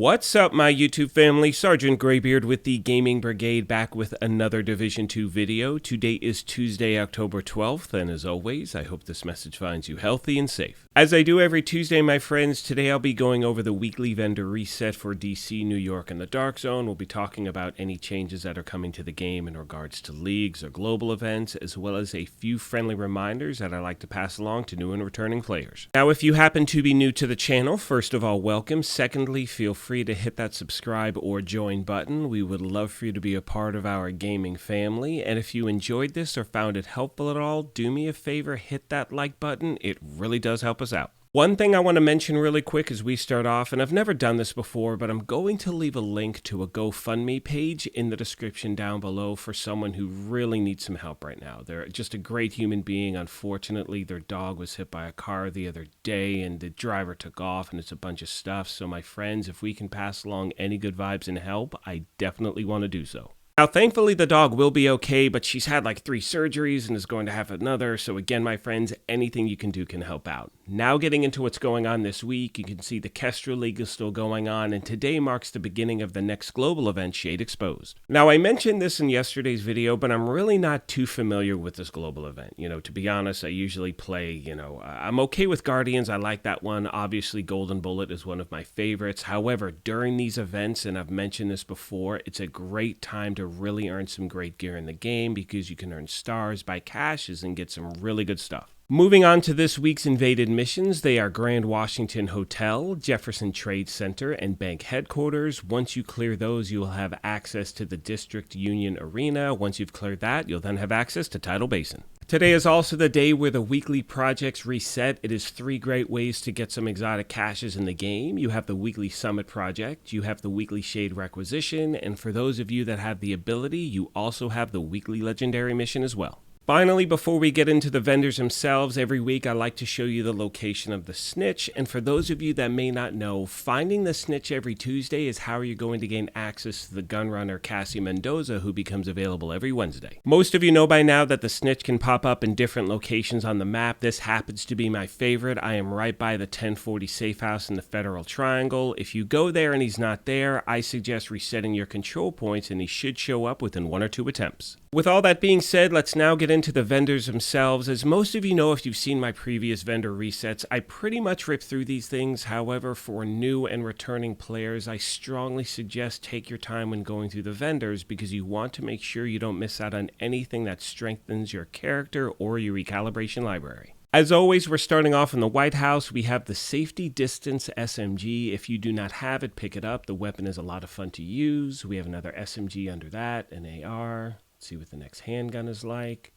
What's up, my YouTube family? Sergeant Graybeard with the Gaming Brigade back with another Division 2 video. Today is Tuesday, October 12th, and as always, I hope this message finds you healthy and safe. As I do every Tuesday, my friends, today I'll be going over the weekly vendor reset for DC, New York, and the Dark Zone. We'll be talking about any changes that are coming to the game in regards to leagues or global events, as well as a few friendly reminders that I like to pass along to new and returning players. Now, if you happen to be new to the channel, first of all, welcome. Secondly, feel free to hit that subscribe or join button. We would love for you to be a part of our gaming family. And if you enjoyed this or found it helpful at all, do me a favor, hit that like button. It really does help us out. One thing I want to mention really quick as we start off, and I've never done this before, but I'm going to leave a link to a GoFundMe page in the description down below for someone who really needs some help right now. They're just a great human being. Unfortunately, their dog was hit by a car the other day and the driver took off and it's a bunch of stuff. So my friends, if we can pass along any good vibes and help, I definitely want to do so. Now, thankfully, the dog will be okay, but she's had like 3 surgeries and is going to have another. So again, my friends, anything you can do can help out. Now getting into what's going on this week, you can see the Kestrel League is still going on, and today marks the beginning of the next global event, Shade Exposed. Now, I mentioned this in yesterday's video, but I'm really not too familiar with this global event. To be honest, I usually play, I'm okay with Guardians. I like that one. Obviously, Golden Bullet is one of my favorites. However, during these events, and I've mentioned this before, it's a great time to really earn some great gear in the game because you can earn stars, buy caches, and get some really good stuff. Moving on to this week's invaded missions, they are Grand Washington Hotel, Jefferson Trade Center, and Bank Headquarters. Once you clear those, you will have access to the District Union Arena. Once you've cleared that, you'll then have access to Tidal Basin. Today is also the day where the weekly projects reset. It is 3 great ways to get some exotic caches in the game. You have the weekly summit project, you have the weekly shade requisition, and for those of you that have the ability, you also have the weekly legendary mission as well. Finally, before we get into the vendors themselves, every week I like to show you the location of the snitch. And for those of you that may not know, finding the snitch every Tuesday is how you're going to gain access to the gunrunner Cassie Mendoza, who becomes available every Wednesday. Most of you know by now that the snitch can pop up in different locations on the map. This happens to be my favorite. I am right by the 1040 safe house in the Federal Triangle. If you go there and he's not there, I suggest resetting your control points and he should show up within 1 or 2 attempts. With all that being said, let's now get into the vendors themselves. As most of you know, if you've seen my previous vendor resets, I pretty much rip through these things. However, for new and returning players, I strongly suggest take your time when going through the vendors because you want to make sure you don't miss out on anything that strengthens your character or your recalibration library. As always, we're starting off in the White House. We have the Safety Distance SMG. If you do not have it, pick it up. The weapon is a lot of fun to use. We have another SMG under that, an AR. Let's see what the next handgun is like.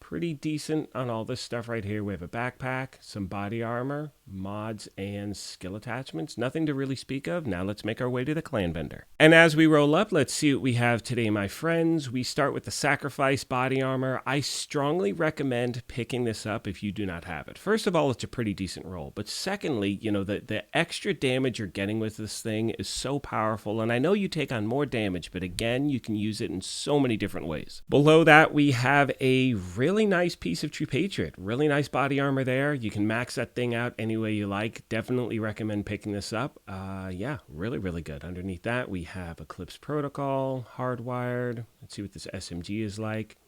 Pretty decent on all this stuff right here. We have a backpack, some body armor, mods, and skill attachments. Nothing to really speak of. Now let's make our way to the clan vendor. And as we roll up, let's see what we have today, my friends. We start with the Sacrifice body armor. I strongly recommend picking this up if you do not have it. First of all, it's a pretty decent roll. But secondly, the extra damage you're getting with this thing is so powerful. And I know you take on more damage, but again, you can use it in so many different ways. Below that, we have a really nice piece of True Patriot. Really nice body armor there. You can max that thing out any way you like. Definitely recommend picking this up. Yeah, really, really good. Underneath that, we have Eclipse Protocol, Hardwired. Let's see what this SMG is like.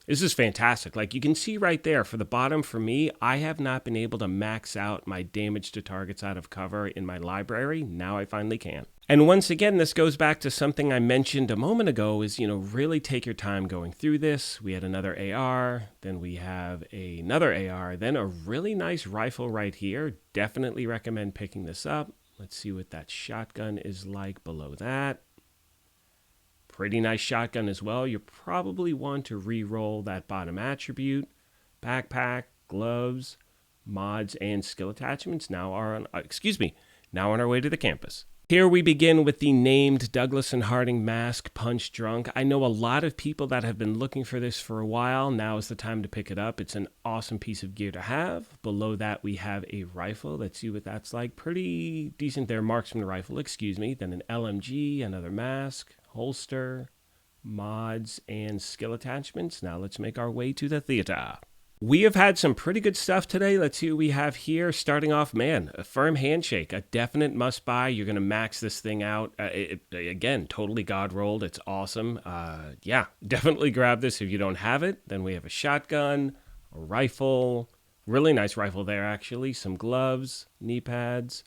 This is fantastic. Like you can see right there for the bottom, for me, I have not been able to max out my damage to targets out of cover in my library. Now I finally can. And once again, this goes back to something I mentioned a moment ago is, really take your time going through this. We had another AR, then we have another AR, then a really nice rifle right here. Definitely recommend picking this up. Let's see what that shotgun is like below that. Pretty nice shotgun as well. You probably want to re-roll that bottom attribute. Backpack, gloves, mods, and skill attachments now on our way to the campus. Here we begin with the named Douglas and Harding mask, Punch Drunk. I know a lot of people that have been looking for this for a while. Now is the time to pick it up. It's an awesome piece of gear to have. Below that, we have a rifle. Let's see what that's like. Pretty decent there, marksman rifle, Then an LMG, another mask, holster, mods, and skill attachments. Now let's make our way to the theater. We have had some pretty good stuff today. Let's see what we have here. Starting off, man, a firm handshake, a definite must buy. You're going to max this thing out. Again, totally God rolled. It's awesome. Yeah, definitely grab this if you don't have it. Then we have a shotgun, a rifle, really nice rifle there actually, some gloves, knee pads,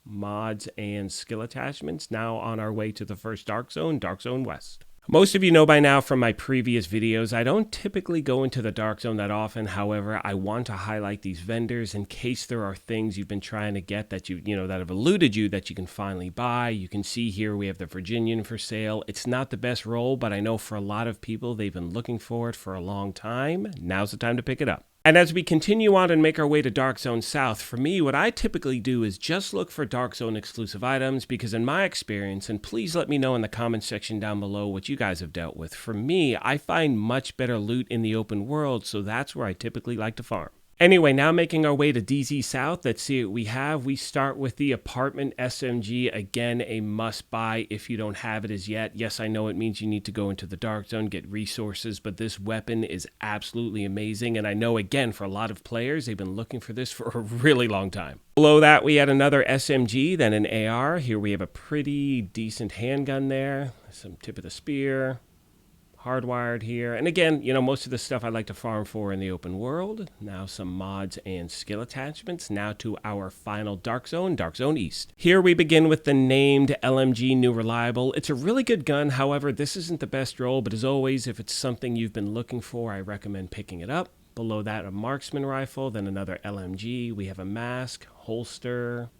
mods, and skill attachments. Now on our way to the first Dark Zone West. Most of you know by now from my previous videos, I don't typically go into the Dark Zone that often. However, I want to highlight these vendors in case there are things you've been trying to get that that have eluded you that you can finally buy. You can see here we have the Virginian for sale. It's not the best roll, but I know for a lot of people, they've been looking for it for a long time. Now's the time to pick it up. And as we continue on and make our way to Dark Zone South, for me, what I typically do is just look for Dark Zone exclusive items because in my experience, and please let me know in the comments section down below what you guys have dealt with, for me, I find much better loot in the open world, so that's where I typically like to farm. Anyway, now making our way to DZ South, let's see what we have. We start with the Apartment SMG, again, a must buy if you don't have it as yet. Yes, I know it means you need to go into the Dark Zone, get resources, but this weapon is absolutely amazing. And I know, again, for a lot of players, they've been looking for this for a really long time. Below that, we had another SMG, then an AR. Here we have a pretty decent handgun there, some tip of the spear. Hardwired here. And again, most of the stuff I like to farm for in the open world. Now some mods and skill attachments. Now to our final Dark Zone East. Here we begin with the named LMG New Reliable. It's a really good gun. However, this isn't the best roll, but as always, if it's something you've been looking for, I recommend picking it up. Below that, a marksman rifle, then another LMG. We have a mask, holster.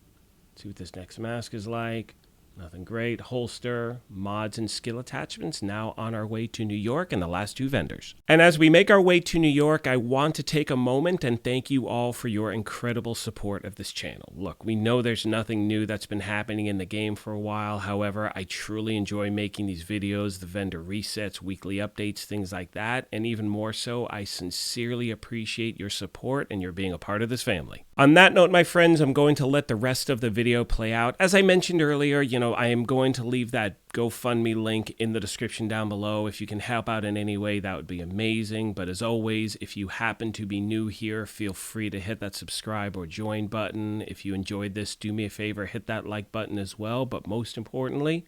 Let's see what this next mask is like. Nothing great. Holster, mods, and skill attachments. Now on our way to New York and the last two vendors. And as we make our way to New York, I want to take a moment and thank you all for your incredible support of this channel. Look, we know there's nothing new that's been happening in the game for a while. However, I truly enjoy making these videos, the vendor resets, weekly updates, things like that. And even more so, I sincerely appreciate your support and your being a part of this family. On that note, my friends, I'm going to let the rest of the video play out. As I mentioned earlier, I am going to leave that GoFundMe link in the description down below. If you can help out in any way, that would be amazing. But as always, if you happen to be new here, feel free to hit that subscribe or join button. If you enjoyed this, do me a favor, hit that like button as well. But most importantly,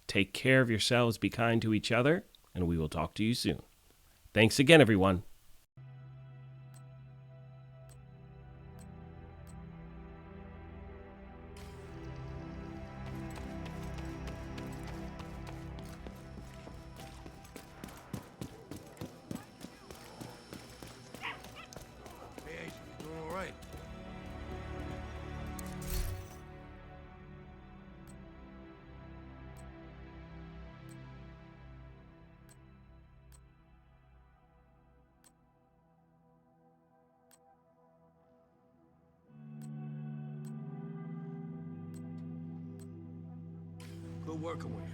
take care of yourselves, be kind to each other, and we will talk to you soon. Thanks again, everyone. Good working with you.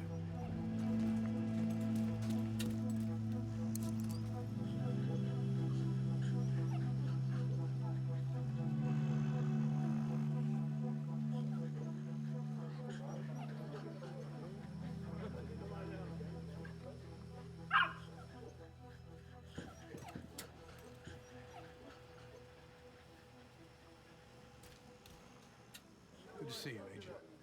Good to see you, Agent.